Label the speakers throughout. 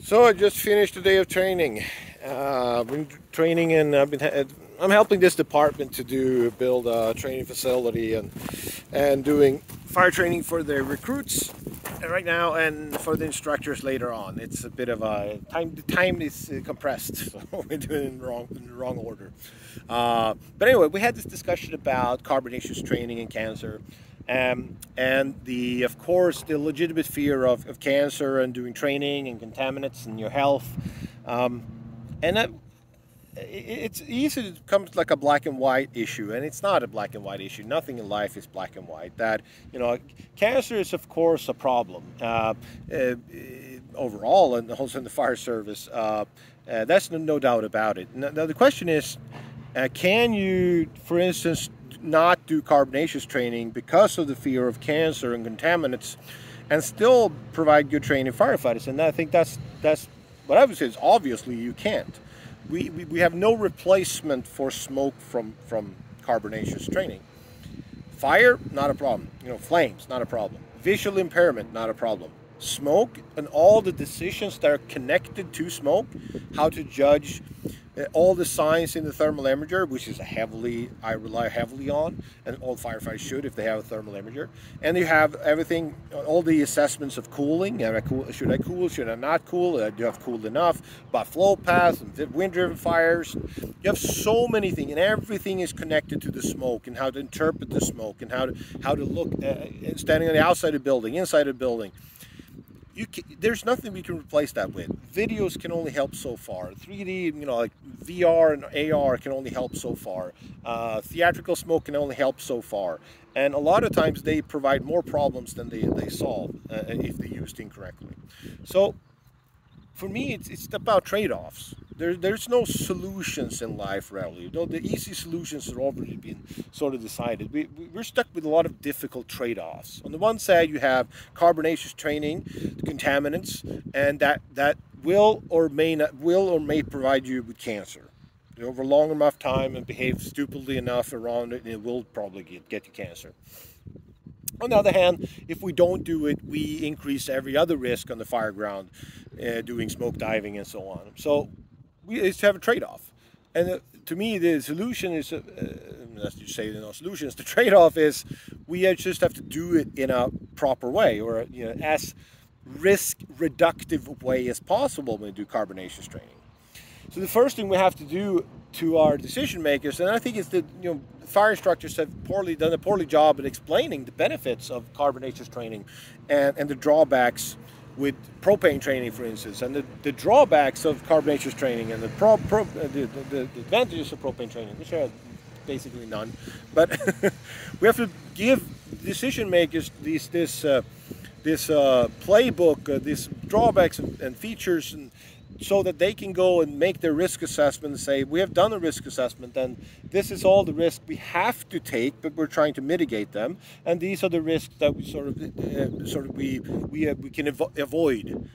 Speaker 1: So I just finished a day of training. I've been training, and I'm helping this department to build a training facility and doing fire training for the recruits right now and for the instructors later on. It's a bit of a time. The time is compressed, so we're doing it in the wrong order. But anyway, we had this discussion about carbonaceous training and cancer. And of course, the legitimate fear of cancer and doing training and contaminants and your health. It's easy to come like a black and white issue, and it's not a black and white issue. Nothing in life is black and white. That, cancer is of course a problem overall, and also in the fire service. That's no doubt about it. Now the question is, can you, for instance, not do carbonaceous training because of the fear of cancer and contaminants and still provide good training firefighters? And I think that's what I would say is obviously you can't. We have no replacement for smoke from carbonaceous training. Fire, not a problem. Flames, not a problem. Visual impairment, not a problem. Smoke and all the decisions that are connected to smoke, how to judge all the signs in the thermal imager, which is I rely heavily on, and all firefighters should if they have a thermal imager. And you have everything, all the assessments of cooling. Should I cool? Should I not cool? Do I have cooled enough? About flow paths and wind-driven fires. You have so many things, and everything is connected to the smoke and how to interpret the smoke and how to look standing on the outside of the building, inside of the building. There's nothing we can replace that with. Videos can only help so far. 3D, like VR and AR can only help so far. Theatrical smoke can only help so far. And a lot of times they provide more problems than they solve if they're used incorrectly. So for me, it's about trade-offs. There's no solutions in life, really. The easy solutions have already been sort of decided. We're stuck with a lot of difficult trade-offs. On the one side, you have carbonaceous training, contaminants, and that will or may provide you with cancer. Over a long enough time and behave stupidly enough around it, it will probably get you cancer. On the other hand, if we don't do it, we increase every other risk on the fire ground, doing smoke diving and so on. So we have a trade-off. And to me, the solution is, as you say, solutions. The trade-off is we just have to do it in a proper way, or as risk-reductive way as possible when we do carbonaceous training. So the first thing we have to do to our decision makers, and I think it's that fire instructors have done a poorly job at explaining the benefits of carbonaceous training and the drawbacks with propane training, for instance, and the drawbacks of carbonaceous training and the advantages of propane training, which are basically none. But we have to give decision makers this playbook, these drawbacks and features, and so that they can go and make their risk assessment and say, we have done a risk assessment and this is all the risks we have to take, but we're trying to mitigate them, and these are the risks that we we can avoid.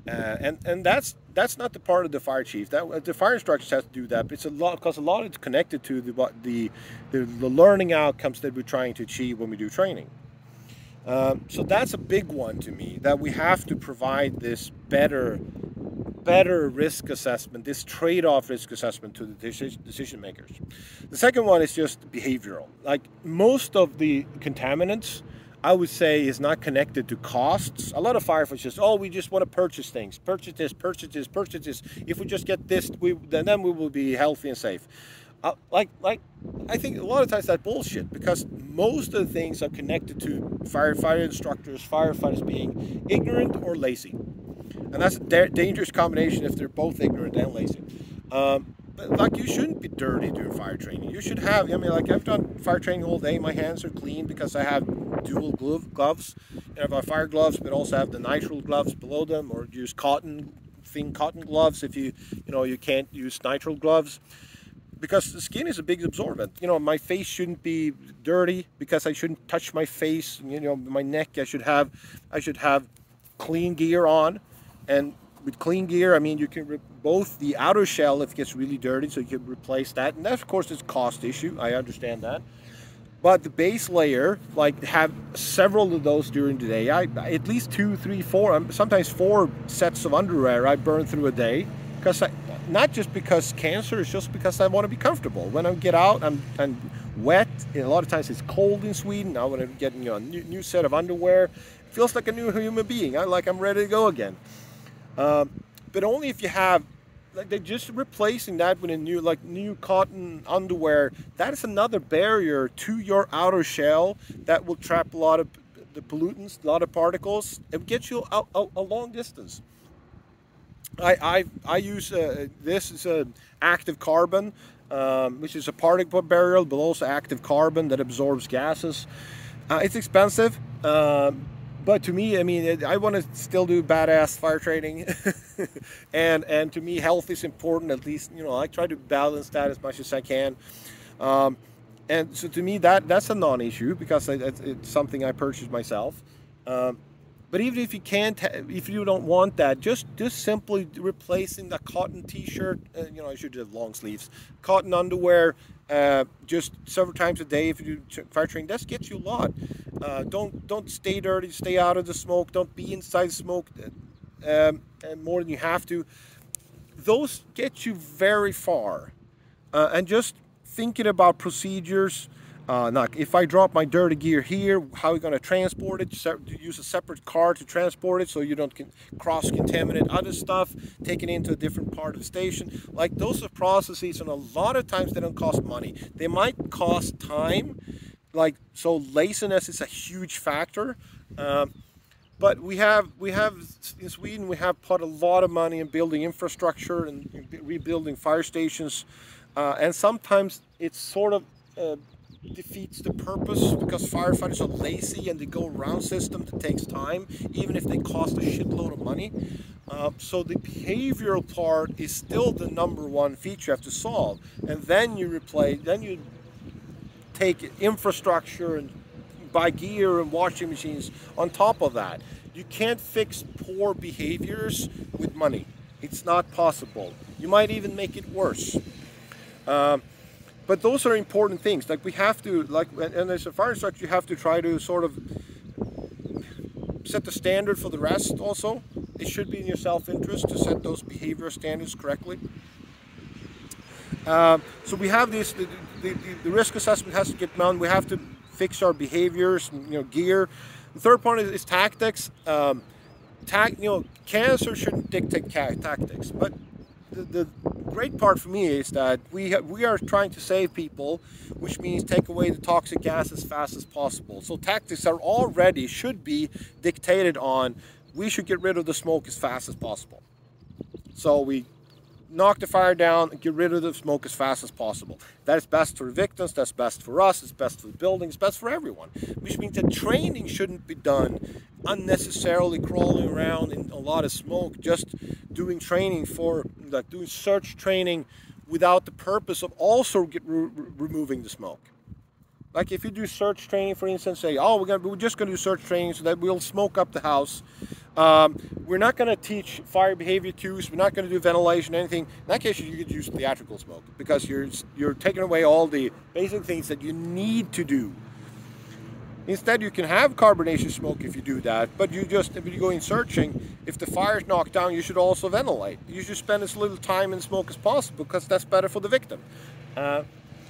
Speaker 1: And that's not the part of the fire chief. The fire instructors have to do that. But it's because a lot is connected to the learning outcomes that we're trying to achieve when we do training. So that's a big one to me, that we have to provide this better risk assessment, this trade-off risk assessment to the decision makers. The second one is just behavioral. Like most of the contaminants, I would say, is not connected to costs. A lot of firefighters just, we just want to purchase things. Purchase this. If we just get this, then we will be healthy and safe. I think a lot of times that's bullshit, because most of the things are connected to firefighter instructors, firefighters being ignorant or lazy. And that's a dangerous combination if they're both ignorant and lazy. But you shouldn't be dirty during fire training. You should have, I've done fire training all day. My hands are clean because I have dual gloves. I have fire gloves, but also have the nitrile gloves below them, or use thin cotton gloves if you can't use nitrile gloves. Because the skin is a big absorbent. My face shouldn't be dirty because I shouldn't touch my face. My neck, I should have clean gear on. And with clean gear, I mean, you can both the outer shell, if it gets really dirty, so you can replace that. And that, of course, is a cost issue. I understand that. But the base layer, like, have several of those during the day. I at least 2, 3, 4, sometimes 4 sets of underwear I burn through a day, because not just because cancer, it's just because I want to be comfortable. When I get out, I'm wet. And a lot of times it's cold in Sweden. I want to get, you know, a new set of underwear. It feels like a new human being. I'm ready to go again. But only if you have, like, they're just replacing that with a new cotton underwear. That is another barrier to your outer shell that will trap a lot of the pollutants, a lot of particles. It gets you a long distance. I use this is a active carbon, which is a particle barrier, but also active carbon that absorbs gases. It's expensive. But to me, I mean, I want to still do badass fire training, and to me, health is important. At least, you know, I try to balance that as much as I can. And so to me, that's a non-issue, because it's something I purchased myself. But even if you can't, if you don't want that, just simply replacing the cotton T-shirt. You know, I should have long sleeves, cotton underwear, just several times a day. If you do fire training, that gets you a lot. Don't stay dirty. Stay out of the smoke. Don't be inside smoke more than you have to. Those get you very far. And just thinking about procedures. Like, if I drop my dirty gear here, how are you going to transport it? Use a separate car to transport it so you don't cross-contaminate other stuff, take it into a different part of the station. Like, those are processes, and a lot of times they don't cost money. They might cost time. Like, so laziness is a huge factor. But we have in Sweden, we have put a lot of money in building infrastructure and rebuilding fire stations. And sometimes it's sort of defeats the purpose, because firefighters are lazy and they go around system that takes time, even if they cost a shitload of money. So the behavioral part is still the #1 feature you have to solve, and then you take infrastructure and buy gear and washing machines on top of that. You can't fix poor behaviors with money. It's not possible. You might even make it worse. But those are important things. Like, we have to, like, and as a fire instructor, you have to try to sort of set the standard for the rest also. It should be in your self-interest to set those behavior standards correctly. So we have this, the risk assessment has to get done. We have to fix our behaviors, and, you know, gear. The third part is tactics. Cancer shouldn't dictate tactics, but the great part for me is that we are trying to save people, which means take away the toxic gas as fast as possible. So tactics are already should be dictated on, we should get rid of the smoke as fast as possible. So we knock the fire down and get rid of the smoke as fast as possible. That is best for the victims, that's best for us, it's best for the building, it's best for everyone. Which means that training shouldn't be done unnecessarily crawling around in a lot of smoke, just doing training for, like, doing search training without the purpose of also removing the smoke. Like, if you do search training, for instance, say, oh, we're just going to do search training so that we'll smoke up the house. We're not going to teach fire behavior cues. We're not going to do ventilation, anything. In that case, you could use theatrical smoke, because you're taking away all the basic things that you need to do. Instead, you can have carbonaceous smoke if you do that, but if you go in searching, if the fire's knocked down, you should also ventilate. You should spend as little time in smoke as possible, because that's better for the victim.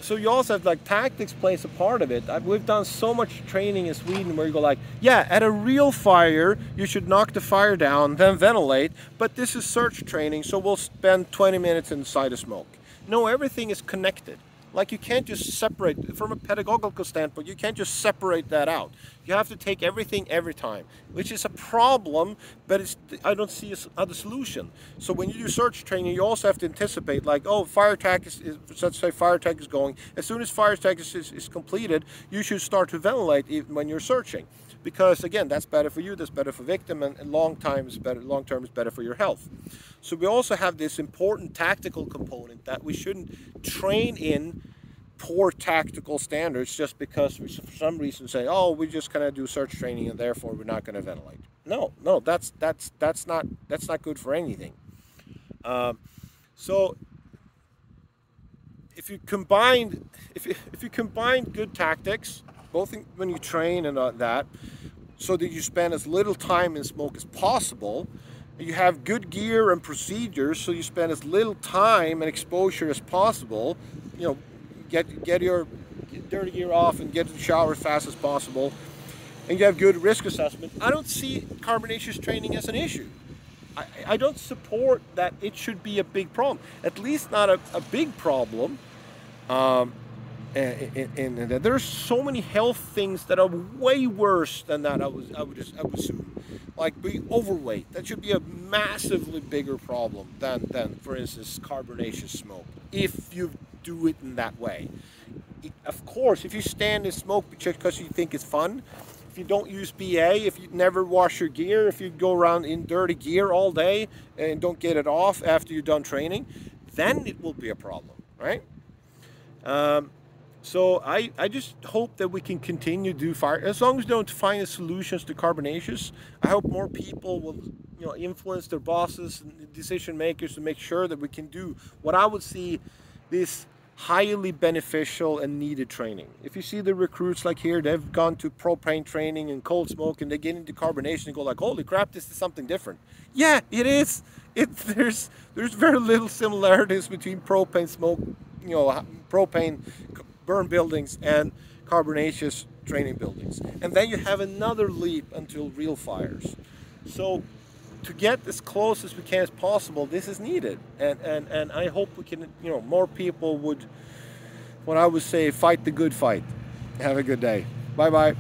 Speaker 1: So you also have, like, tactics plays a part of it. We've done so much training in Sweden where you go like, yeah, at a real fire, you should knock the fire down, then ventilate, but this is search training, so we'll spend 20 minutes inside the smoke. No, everything is connected. Like, you can't just separate, from a pedagogical standpoint, you can't just separate that out. You have to take everything every time, which is a problem, but I don't see another solution. So when you do search training, you also have to anticipate, like, oh, fire attack let's say fire attack is going. As soon as fire attack is completed, you should start to ventilate when you're searching. Because, again, that's better for you, that's better for victim, and long term is better for your health. So we also have this important tactical component that we shouldn't train in poor tactical standards just because we for some reason say, oh, we're just gonna do search training and therefore we're not gonna ventilate. No, that's not good for anything. So if you combine good tactics, both when you train and that, so that you spend as little time in smoke as possible, you have good gear and procedures, so you spend as little time and exposure as possible. You know, get your dirty gear off and get to the shower as fast as possible, and you have good risk assessment. I don't see carbonaceous training as an issue. I don't support that it should be a big problem, at least not a big problem. And there's so many health things that are way worse than that. I would assume, like being overweight. That should be a massively bigger problem than for instance, carbonaceous smoke, if you do it in that way. Of course, if you stand and smoke just because you think it's fun, if you don't use BA, if you never wash your gear, if you go around in dirty gear all day and don't get it off after you're done training, then it will be a problem, right? So I just hope that we can continue to do fire, as long as we don't find solutions to carbonaceous. I hope more people will, you know, influence their bosses and decision makers to make sure that we can do what I would see this highly beneficial and needed training. If you see the recruits like here, they've gone to propane training and cold smoke, and they get into carbonation and go like, holy crap, this is something different. Yeah, it is. There's very little similarities between propane smoke, you know, propane burn buildings and carbonaceous training buildings. And then you have another leap until real fires. So to get as close as we can as possible, this is needed. And I hope we can, you know, more people would, what I would say, fight the good fight. Have a good day. Bye-bye.